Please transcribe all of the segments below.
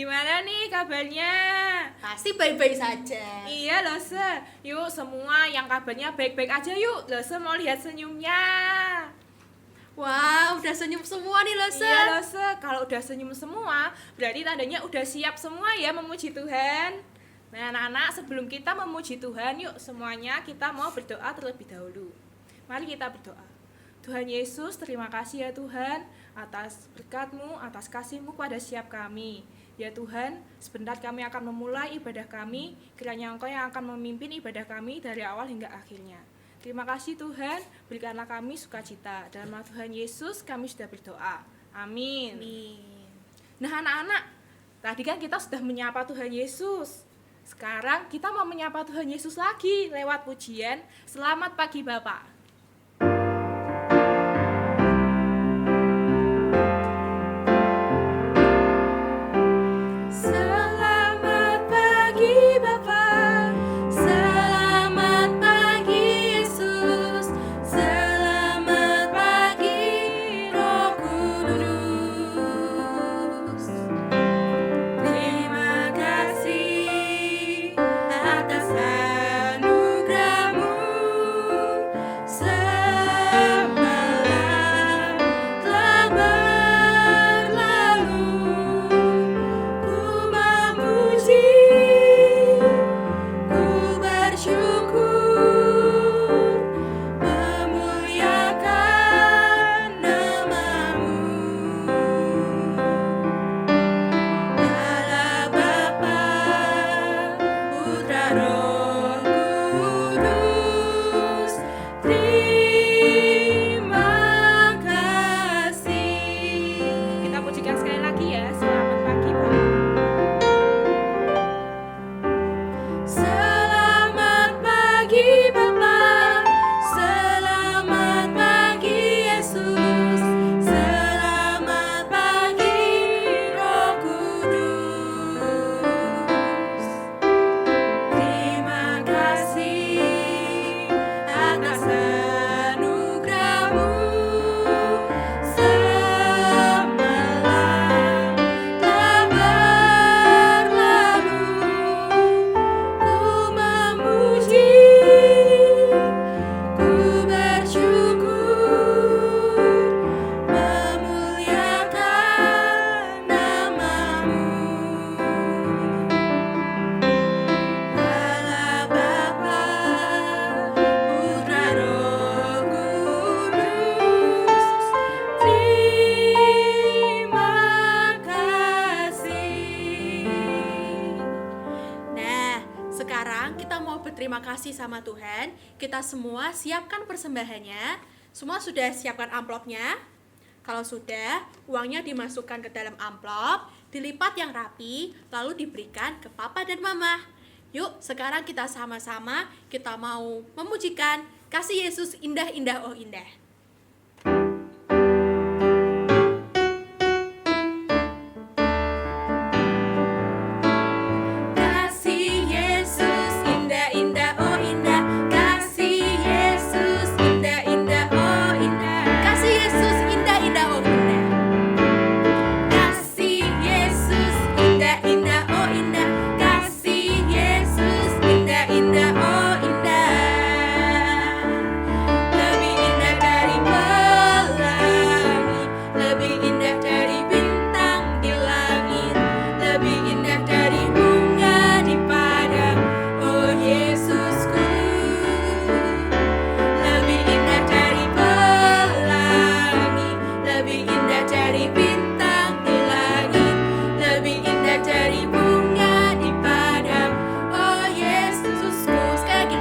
Gimana nih kabarnya? Pasti baik-baik saja. Iya loh Se, yuk semua yang kabarnya baik-baik aja yuk. Loh Se mau lihat senyumnya. Wah, udah senyum semua nih loh, Iya loh Se, kalau udah senyum semua berarti tandanya udah siap semua ya memuji Tuhan. Nah anak-anak, sebelum kita memuji Tuhan, yuk semuanya kita mau berdoa terlebih dahulu. Mari kita berdoa. Tuhan Yesus, terima kasih ya Tuhan atas berkat-Mu, atas kasih-Mu pada setiap kami. Ya Tuhan, sebentar kami akan memulai ibadah kami, kiranya Engkau yang akan memimpin ibadah kami dari awal hingga akhirnya. Terima kasih Tuhan, berikanlah kami sukacita. Dalam nama Tuhan Yesus kami sudah berdoa. Amin. Amin. Nah anak-anak, tadi kan kita sudah menyapa Tuhan Yesus. Sekarang kita mau menyapa Tuhan Yesus lagi lewat pujian Selamat Pagi Bapak. Terima kasih sama Tuhan. Kita semua siapkan persembahannya. Semua sudah siapkan amplopnya? Kalau sudah, uangnya dimasukkan ke dalam amplop, dilipat yang rapi, lalu diberikan ke papa dan mama. Yuk, sekarang kita sama-sama kita mau memujikan kasih Yesus indah-indah oh indah.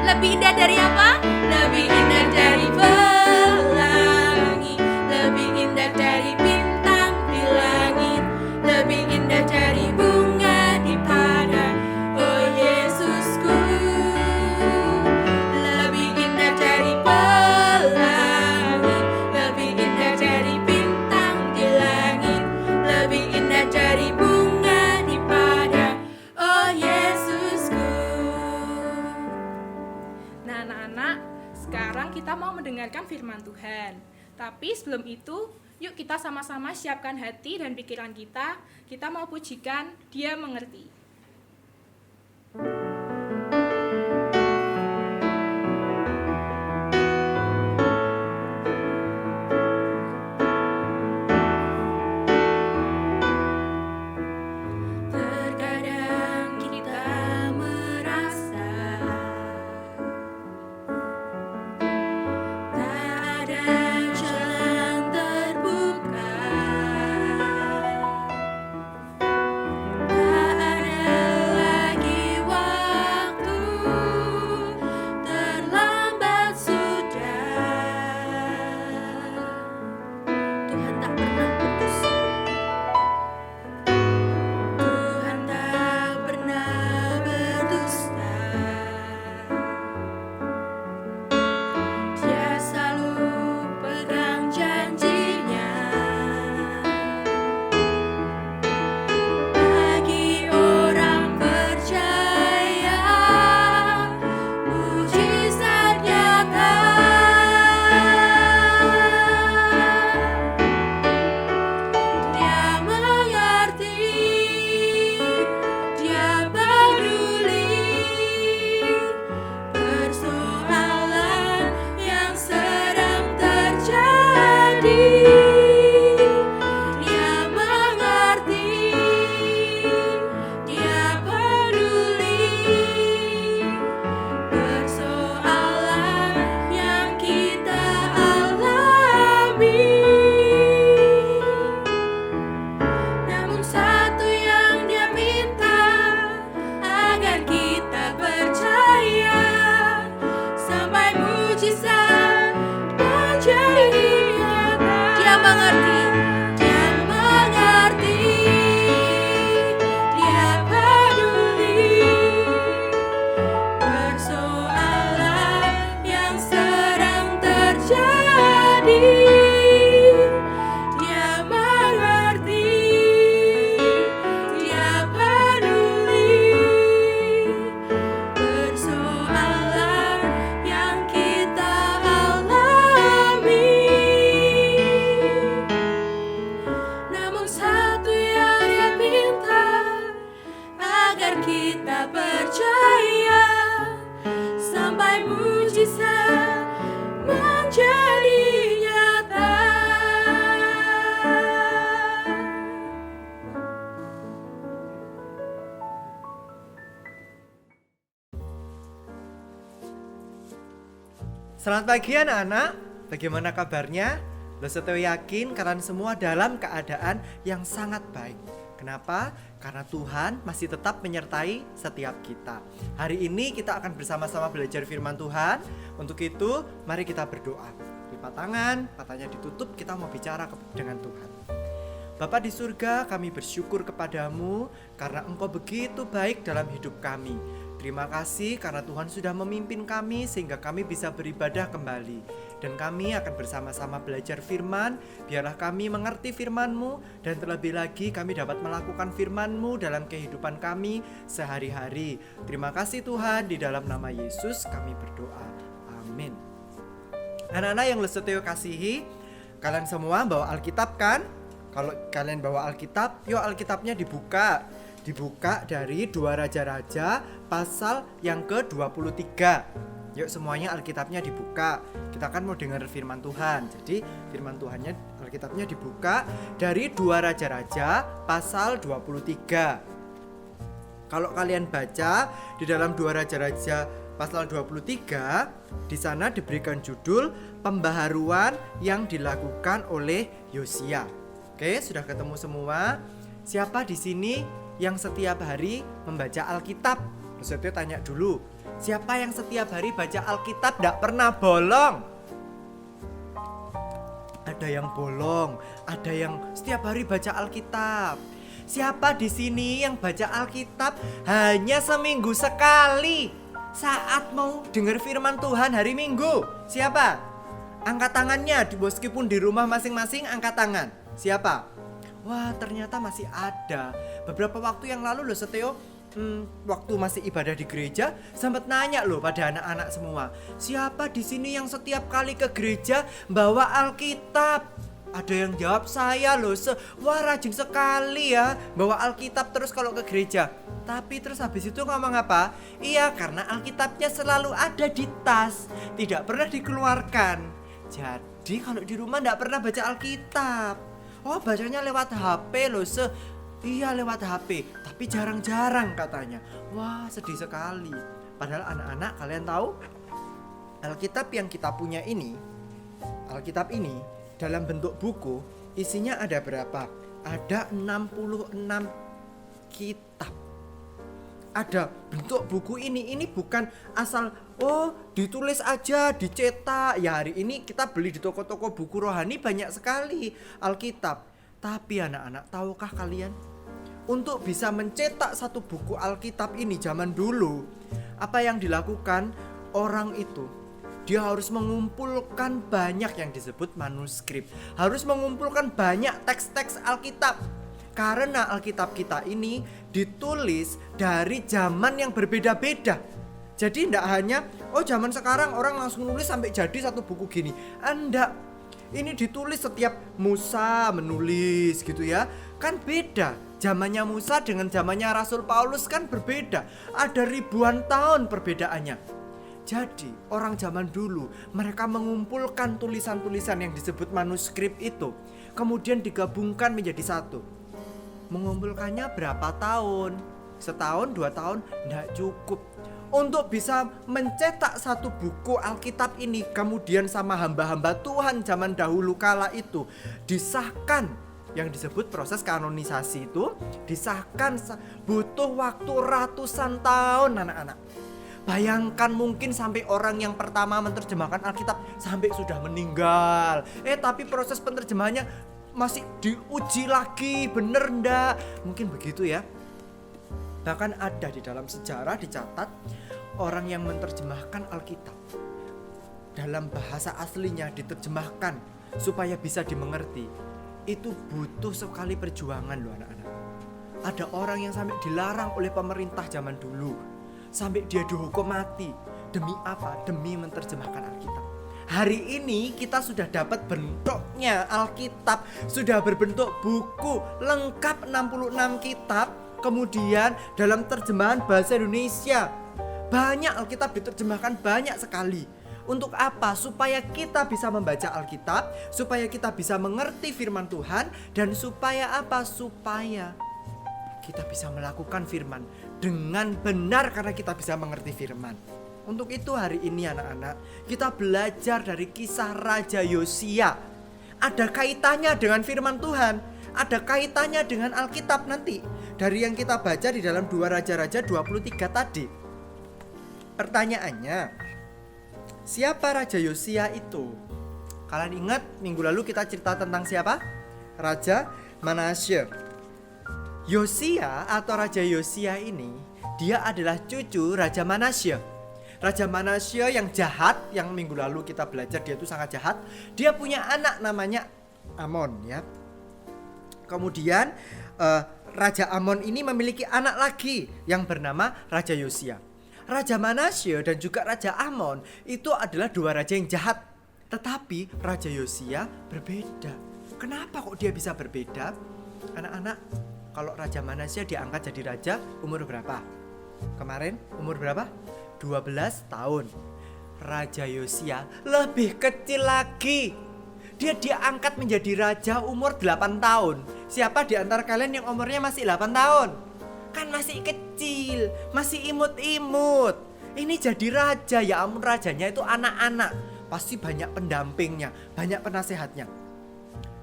Lebih indah dari apa? Lebih indah dari pelangi, lebih indah dari bintang di langit, lebih indah dari bunga di padang, oh Yesusku. Lebih indah dari pelangi, lebih indah dari bintang di langit, lebih indah dari bunga di padang, oh Yesusku. Nah anak-anak, sekarang kita mau mendengarkan firman Tuhan. Tapi sebelum itu, Yuk kita sama-sama siapkan hati dan pikiran kita. Kita mau pujikan Dia Mengerti. Terkadang kita merasa tak ada jalan terbuka, tak ada lagi waktu, terlambat sudah. Tuhan tak pernah berdosa. Tuhan tak pernah berdusta. Dia selalu pegang janjinya. Bagi orang percaya, mujizat nyata. Dia mengerti, Dia peduli persoalan yang sedang terjadi. Dia mengerti, Dia peduli persoalan yang kita alami. Namun satu yang Dia minta, agar kita percaya, sampai mujizat menjadi nyata. Dia mengerti, Dia mengerti, Dia peduli persoalan yang sedang terjadi. Dia mengerti, Dia peduli persoalan yang kita alami. Namun satu yang Dia minta, agar kita percaya, sampai mujizat menjadi nyata. Selamat pagi anak-anak, bagaimana kabarnya? Loseteo yakin kalian semua dalam keadaan yang sangat baik. Kenapa? Karena Tuhan masih tetap menyertai setiap kita. Hari ini kita akan bersama-sama belajar firman Tuhan. Untuk itu, mari kita berdoa. Lipat tangan, matanya ditutup, kita mau bicara dengan Tuhan. Bapa di surga, kami bersyukur kepadamu karena Engkau begitu baik dalam hidup kami. Terima kasih karena Tuhan sudah memimpin kami sehingga kami bisa beribadah kembali. Dan kami akan bersama-sama belajar firman, biarlah kami mengerti firman-Mu dan terlebih lagi kami dapat melakukan firman-Mu dalam kehidupan kami sehari-hari. Terima kasih Tuhan, di dalam nama Yesus kami berdoa. Amin. Anak-anak yang Loseteo kasihi, kalian semua bawa Alkitab kan? Kalau kalian bawa Alkitab, yuk Alkitabnya dibuka. Dibuka dari 2 Raja-Raja pasal yang ke-23. Yuk semuanya Alkitabnya dibuka. Kita kan mau dengar firman Tuhan. Jadi firman Tuhannya, Alkitabnya dibuka dari 2 Raja-Raja pasal 23. Kalau kalian baca di dalam 2 Raja-Raja pasal 23, di sana diberikan judul pembaharuan yang dilakukan oleh Yosia. Oke, sudah ketemu semua? Siapa di sini yang setiap hari membaca Alkitab? Loseteo tanya dulu, siapa yang setiap hari baca Alkitab tidak pernah bolong? Ada yang bolong, ada yang setiap hari baca Alkitab. Siapa di sini yang baca Alkitab hanya seminggu sekali saat mau dengar firman Tuhan hari Minggu? Siapa? Angkat tangannya, meskipun di rumah masing-masing angkat tangan. Siapa? Wah, ternyata masih ada. Beberapa waktu yang lalu Loseteo waktu masih ibadah di gereja sempat nanya loh pada anak-anak semua, siapa di sini yang setiap kali ke gereja bawa Alkitab? Ada yang jawab, saya loh, wah rajin sekali ya bawa Alkitab terus kalau ke gereja. Tapi terus habis itu ngomong apa? Iya, karena Alkitabnya selalu ada di tas, tidak pernah dikeluarkan. Jadi kalau di rumah tidak pernah baca Alkitab. Oh, bacanya lewat HP loh, iya lewat HP, tapi jarang-jarang katanya. Wah, sedih sekali. Padahal anak-anak, kalian tahu Alkitab yang kita punya ini, Alkitab ini dalam bentuk buku, isinya ada berapa? Ada 66 kitab. Ada bentuk buku ini bukan asal ditulis aja, dicetak. Ya hari ini kita beli di toko-toko buku rohani banyak sekali Alkitab. Tapi anak-anak, tahukah kalian? Untuk bisa mencetak satu buku Alkitab ini zaman dulu, apa yang dilakukan orang itu? Dia harus mengumpulkan banyak yang disebut manuskrip. Harus mengumpulkan banyak teks-teks Alkitab. Karena Alkitab kita ini ditulis dari zaman yang berbeda-beda. Jadi tidak hanya zaman sekarang orang langsung nulis sampai jadi satu buku gini. Enggak. Ini ditulis setiap Musa menulis gitu ya. Kan beda. Zamannya Musa dengan zamannya Rasul Paulus kan berbeda. Ada ribuan tahun perbedaannya. Jadi orang zaman dulu mereka mengumpulkan tulisan-tulisan yang disebut manuskrip itu, kemudian digabungkan menjadi satu. Mengumpulkannya berapa tahun? Setahun, 2 tahun? Tidak cukup. Untuk bisa mencetak satu buku Alkitab ini, kemudian sama hamba-hamba Tuhan zaman dahulu kala itu disahkan. Yang disebut proses kanonisasi itu disahkan butuh waktu ratusan tahun anak-anak. Bayangkan mungkin sampai orang yang pertama menerjemahkan Alkitab sampai sudah meninggal. Tapi proses penerjemahannya masih diuji lagi, bener ndak? Mungkin begitu ya. Bahkan ada di dalam sejarah dicatat orang yang menerjemahkan Alkitab dalam bahasa aslinya diterjemahkan supaya bisa dimengerti. Itu butuh sekali perjuangan loh anak-anak. Ada orang yang sampai dilarang oleh pemerintah zaman dulu, sampai dia dihukum mati. Demi apa? Demi menerjemahkan Alkitab. Hari ini kita sudah dapat bentuknya Alkitab, sudah berbentuk buku lengkap 66 kitab. Kemudian dalam terjemahan bahasa Indonesia banyak Alkitab diterjemahkan banyak sekali. Untuk apa? Supaya kita bisa membaca Alkitab, supaya kita bisa mengerti firman Tuhan, dan supaya apa? Supaya kita bisa melakukan firman dengan benar karena kita bisa mengerti firman. Untuk itu hari ini anak-anak, kita belajar dari kisah Raja Yosia. Ada kaitannya dengan firman Tuhan, ada kaitannya dengan Alkitab nanti. Dari yang kita baca di dalam 2 Raja-Raja 23 tadi. Pertanyaannya, siapa Raja Yosia itu? Kalian ingat minggu lalu kita cerita tentang siapa? Raja Manasye. Yosia atau Raja Yosia ini, dia adalah cucu Raja Manasye. Raja Manasye yang jahat, yang minggu lalu kita belajar dia itu sangat jahat. Dia punya anak namanya Amon ya. Kemudian Raja Amon ini memiliki anak lagi yang bernama Raja Yosia. Raja Manasye dan juga Raja Amon itu adalah 2 raja yang jahat. Tetapi Raja Yosia berbeda. Kenapa kok dia bisa berbeda? Anak-anak, kalau Raja Manasye diangkat jadi raja umur berapa? Kemarin umur berapa? 12 tahun. Raja Yosia lebih kecil lagi. Dia diangkat menjadi raja umur 8 tahun. Siapa di antara kalian yang umurnya masih 8 tahun? Kan masih kecil, masih imut-imut. Ini jadi raja, ya ampun, rajanya itu anak-anak. Pasti banyak pendampingnya, banyak penasehatnya.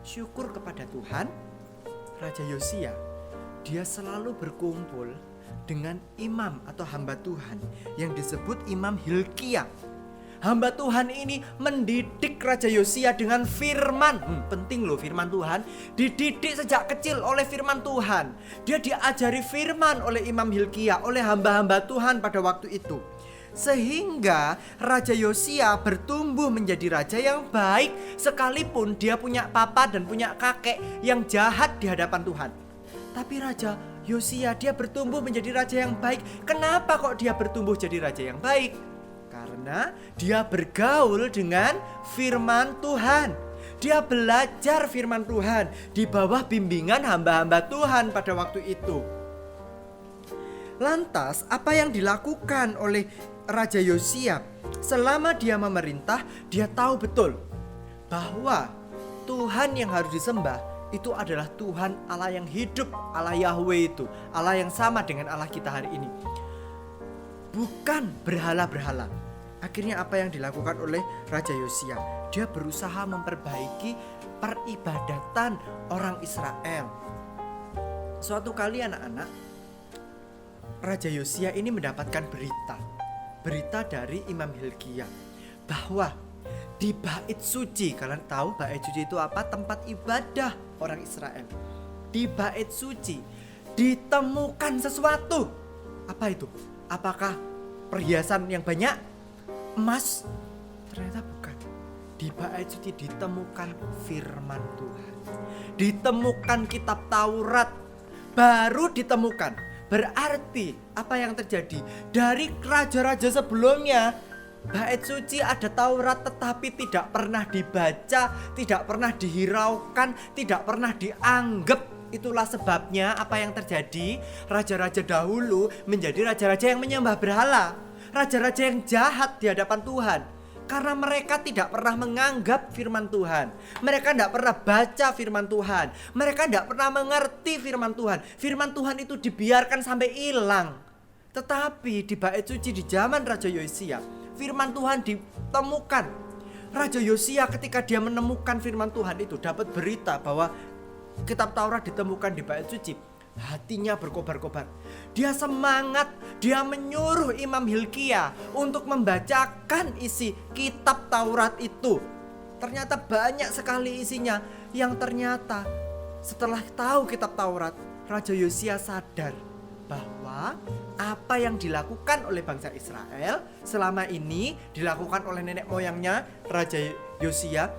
Syukur kepada Tuhan, Raja Yosia, dia selalu berkumpul dengan imam atau hamba Tuhan yang disebut Imam Hilkia. Hamba Tuhan ini mendidik Raja Yosia dengan firman. Penting loh firman Tuhan. Dididik sejak kecil oleh firman Tuhan. Dia diajari firman oleh Imam Hilkia, oleh hamba-hamba Tuhan pada waktu itu. Sehingga Raja Yosia bertumbuh menjadi raja yang baik, sekalipun dia punya papa dan punya kakek yang jahat di hadapan Tuhan. Tapi Raja Yosia dia bertumbuh menjadi raja yang baik. Kenapa kok dia bertumbuh jadi raja yang baik? Karena dia bergaul dengan firman Tuhan. Dia belajar firman Tuhan di bawah bimbingan hamba-hamba Tuhan pada waktu itu. Lantas, apa yang dilakukan oleh Raja Yosia? Selama dia memerintah, dia tahu betul bahwa Tuhan yang harus disembah itu adalah Tuhan Allah yang hidup, Allah Yahweh itu, Allah yang sama dengan Allah kita hari ini. Bukan berhala-berhala. Akhirnya apa yang dilakukan oleh Raja Yosia? Dia berusaha memperbaiki peribadatan orang Israel. Suatu kali anak-anak, Raja Yosia ini mendapatkan berita dari Imam Hilkiah bahwa di bait suci, kalian tahu bait suci itu apa? Tempat ibadah orang Israel. Di bait suci ditemukan sesuatu. Apa itu? Apakah perhiasan yang banyak? Emas? Ternyata bukan. Di bait suci ditemukan firman Tuhan. Ditemukan kitab Taurat. Baru ditemukan. Berarti apa yang terjadi? Dari raja-raja sebelumnya, bait suci ada Taurat tetapi tidak pernah dibaca, tidak pernah dihiraukan, tidak pernah dianggap. Itulah sebabnya apa yang terjadi? Raja-raja dahulu menjadi raja-raja yang menyembah berhala, raja-raja yang jahat di hadapan Tuhan. Karena mereka tidak pernah menganggap firman Tuhan. Mereka tidak pernah baca firman Tuhan. Mereka tidak pernah mengerti firman Tuhan. Firman Tuhan itu dibiarkan sampai hilang. Tetapi di bait suci di zaman Raja Yosia, firman Tuhan ditemukan. Raja Yosia ketika dia menemukan firman Tuhan itu, dapat berita bahwa kitab Taurat ditemukan di bait suci, hatinya berkobar-kobar. Dia semangat, dia menyuruh Imam Hilkiah untuk membacakan isi kitab Taurat itu. Ternyata banyak sekali isinya yang ternyata setelah tahu kitab Taurat, Raja Yosia sadar bahwa apa yang dilakukan oleh bangsa Israel selama ini dilakukan oleh nenek moyangnya Raja Yosia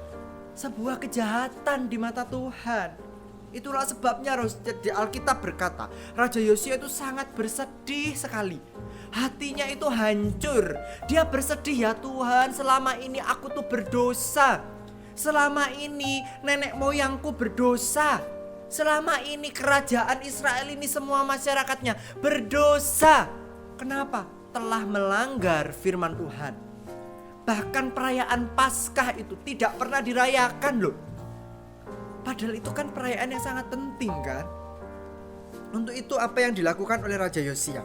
sebuah kejahatan di mata Tuhan. Itulah sebabnya di Alkitab berkata, Raja Yosia itu sangat bersedih sekali. Hatinya itu hancur. Dia bersedih, ya Tuhan, selama ini aku tuh berdosa. Selama ini nenek moyangku berdosa. Selama ini kerajaan Israel ini semua masyarakatnya berdosa. Kenapa? Telah melanggar firman Tuhan. Bahkan perayaan Paskah itu tidak pernah dirayakan loh. Padahal itu kan perayaan yang sangat penting kan. Untuk itu apa yang dilakukan oleh Raja Yosia?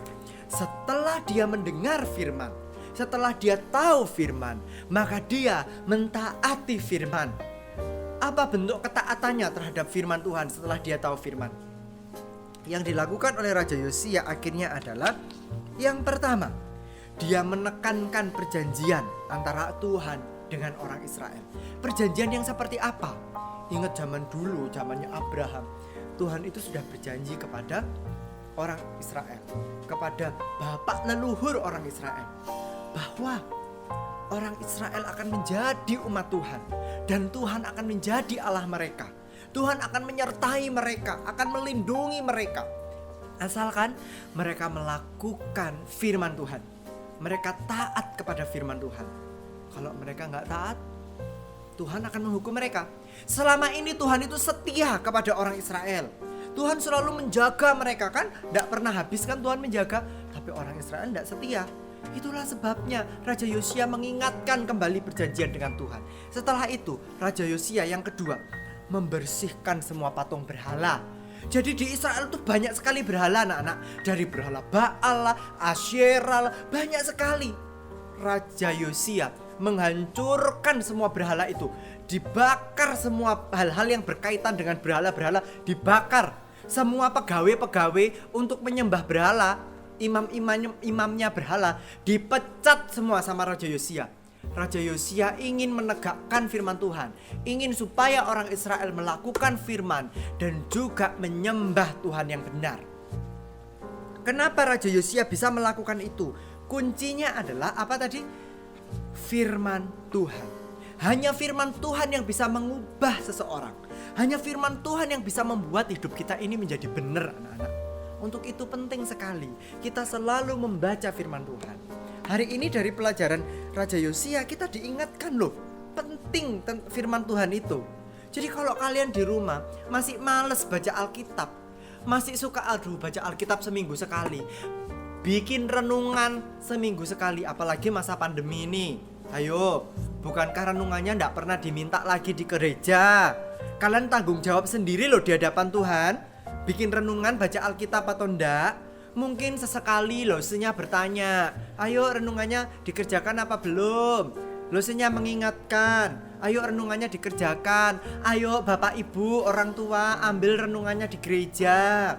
Setelah dia mendengar firman, setelah dia tahu firman, maka dia mentaati firman. Apa bentuk ketaatannya terhadap firman Tuhan setelah dia tahu firman? Yang dilakukan oleh Raja Yosia akhirnya adalah yang pertama, dia menekankan perjanjian antara Tuhan dengan orang Israel. Perjanjian yang seperti apa? Ingat zaman dulu, zamannya Abraham, Tuhan itu sudah berjanji kepada orang Israel, kepada bapak leluhur orang Israel, bahwa orang Israel akan menjadi umat Tuhan dan Tuhan akan menjadi Allah mereka. Tuhan akan menyertai mereka, akan melindungi mereka, asalkan mereka melakukan firman Tuhan. Mereka taat kepada firman Tuhan. Kalau mereka nggak taat, Tuhan akan menghukum mereka. Selama ini Tuhan itu setia kepada orang Israel. Tuhan selalu menjaga mereka kan. Tidak pernah habis kan Tuhan menjaga. Tapi orang Israel tidak setia. Itulah sebabnya Raja Yosia mengingatkan kembali perjanjian dengan Tuhan. Setelah itu Raja Yosia yang kedua, membersihkan semua patung berhala. Jadi di Israel itu banyak sekali berhala anak-anak. Dari berhala Baal, Asyera, banyak sekali. Raja Yosia menghancurkan semua berhala itu, dibakar semua hal-hal yang berkaitan dengan berhala-berhala, dibakar. Semua pegawai-pegawai untuk menyembah berhala, imamnya berhala, dipecat semua sama Raja Yosia. Raja Yosia ingin menegakkan firman Tuhan, ingin supaya orang Israel melakukan firman dan juga menyembah Tuhan yang benar. Kenapa Raja Yosia bisa melakukan itu? Kuncinya adalah apa tadi? Firman Tuhan. Hanya firman Tuhan yang bisa mengubah seseorang. Hanya firman Tuhan yang bisa membuat hidup kita ini menjadi benar, anak-anak. Untuk itu penting sekali kita selalu membaca firman Tuhan. Hari ini dari pelajaran Raja Yosia kita diingatkan loh, penting firman Tuhan itu. Jadi kalau kalian di rumah masih males baca Alkitab, masih suka baca Alkitab seminggu sekali, bikin renungan seminggu sekali, apalagi masa pandemi ini. Ayo, bukankah renungannya nggak pernah diminta lagi di gereja? Kalian tanggung jawab sendiri loh di hadapan Tuhan. Bikin renungan baca Alkitab atau enggak? Mungkin sesekali losenya bertanya, ayo renungannya dikerjakan apa belum? Losenya mengingatkan, ayo renungannya dikerjakan. Ayo Bapak Ibu orang tua ambil renungannya di gereja.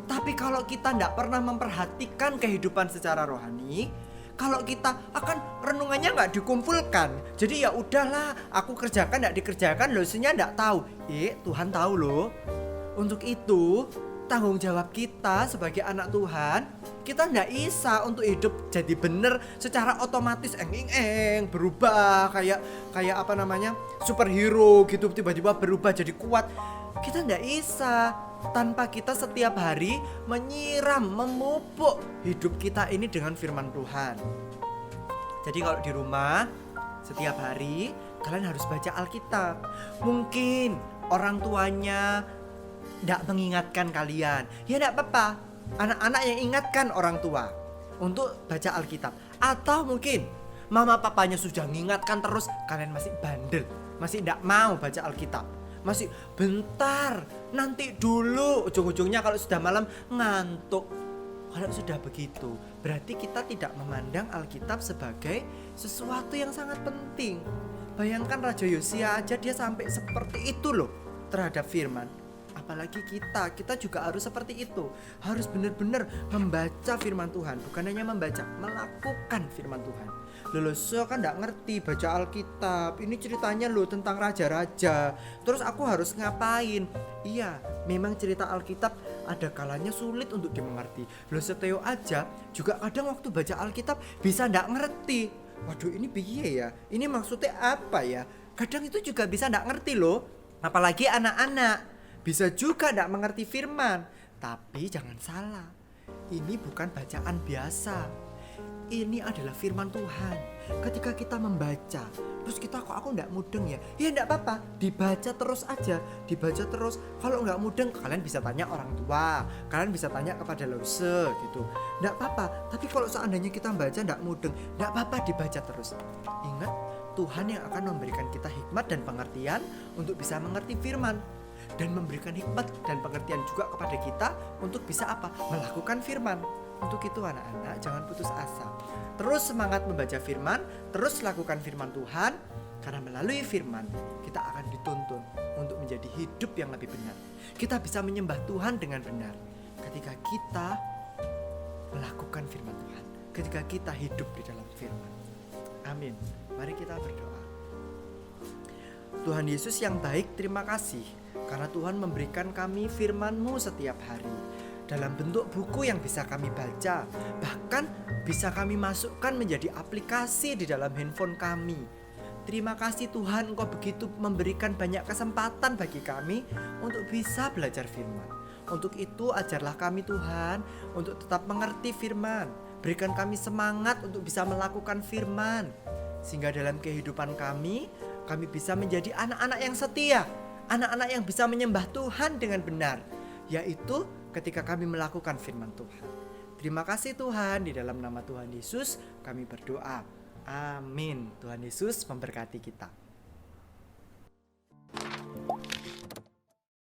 Tapi kalau kita tidak pernah memperhatikan kehidupan secara rohani, kalau kita akan renungannya nggak dikumpulkan, jadi ya udahlah, aku kerjakan nggak dikerjakan, losenya nggak tahu. Tuhan tahu loh. Untuk itu tanggung jawab kita sebagai anak Tuhan, kita nggak bisa untuk hidup jadi bener secara otomatis berubah kayak apa namanya superhero gitu, tiba-tiba berubah jadi kuat. Kita nggak bisa tanpa kita setiap hari menyiram, memupuk hidup kita ini dengan firman Tuhan. Jadi kalau di rumah setiap hari kalian harus baca Alkitab. Mungkin orang tuanya tidak mengingatkan kalian, ya tidak apa-apa, anak-anak yang ingatkan orang tua untuk baca Alkitab. Atau mungkin mama papanya sudah mengingatkan terus, kalian masih bandel, masih tidak mau baca Alkitab, masih bentar, nanti dulu, ujung-ujungnya kalau sudah malam ngantuk. Kalau sudah begitu, berarti kita tidak memandang Alkitab sebagai sesuatu yang sangat penting. Bayangkan Raja Yosia aja dia sampai seperti itu loh terhadap firman. Apalagi kita juga harus seperti itu. Harus benar-benar membaca firman Tuhan. Bukan hanya membaca, melakukan firman Tuhan. Loloso kan gak ngerti baca Alkitab. Ini ceritanya loh tentang raja-raja. Terus aku harus ngapain? Iya, memang cerita Alkitab ada kalanya sulit untuk dimengerti. Loh Seteo aja juga kadang waktu baca Alkitab bisa gak ngerti. Waduh ini piye ya? Ini maksudnya apa ya? Kadang itu juga bisa gak ngerti loh. Apalagi anak-anak. Bisa juga tidak mengerti firman. Tapi jangan salah, ini bukan bacaan biasa. Ini adalah firman Tuhan. Ketika kita membaca, terus kita kok aku tidak mudeng ya? Ya tidak apa-apa, dibaca terus aja. Dibaca terus. Kalau nggak mudeng, kalian bisa tanya orang tua, kalian bisa tanya kepada lose gitu. Tidak apa-apa. Tapi kalau seandainya kita baca tidak mudeng, tidak apa-apa, dibaca terus. Ingat, Tuhan yang akan memberikan kita hikmat dan pengertian untuk bisa mengerti firman. Dan memberikan hikmat dan pengertian juga kepada kita untuk bisa apa? Melakukan firman. Untuk itu anak-anak jangan putus asa. Terus semangat membaca firman, terus lakukan firman Tuhan. Karena melalui firman kita akan dituntun untuk menjadi hidup yang lebih benar. Kita bisa menyembah Tuhan dengan benar ketika kita melakukan firman Tuhan, ketika kita hidup di dalam firman. Amin. Mari kita berdoa. Tuhan Yesus yang baik, terima kasih karena Tuhan memberikan kami firman-Mu setiap hari dalam bentuk buku yang bisa kami baca, bahkan bisa kami masukkan menjadi aplikasi di dalam handphone kami. Terima kasih Tuhan, Engkau begitu memberikan banyak kesempatan bagi kami untuk bisa belajar firman. Untuk itu ajarlah kami Tuhan untuk tetap mengerti firman. Berikan kami semangat untuk bisa melakukan firman, sehingga dalam kehidupan kami bisa menjadi anak-anak yang setia, anak-anak yang bisa menyembah Tuhan dengan benar, yaitu ketika kami melakukan firman Tuhan. Terima kasih Tuhan, di dalam nama Tuhan Yesus kami berdoa. Amin. Tuhan Yesus memberkati kita.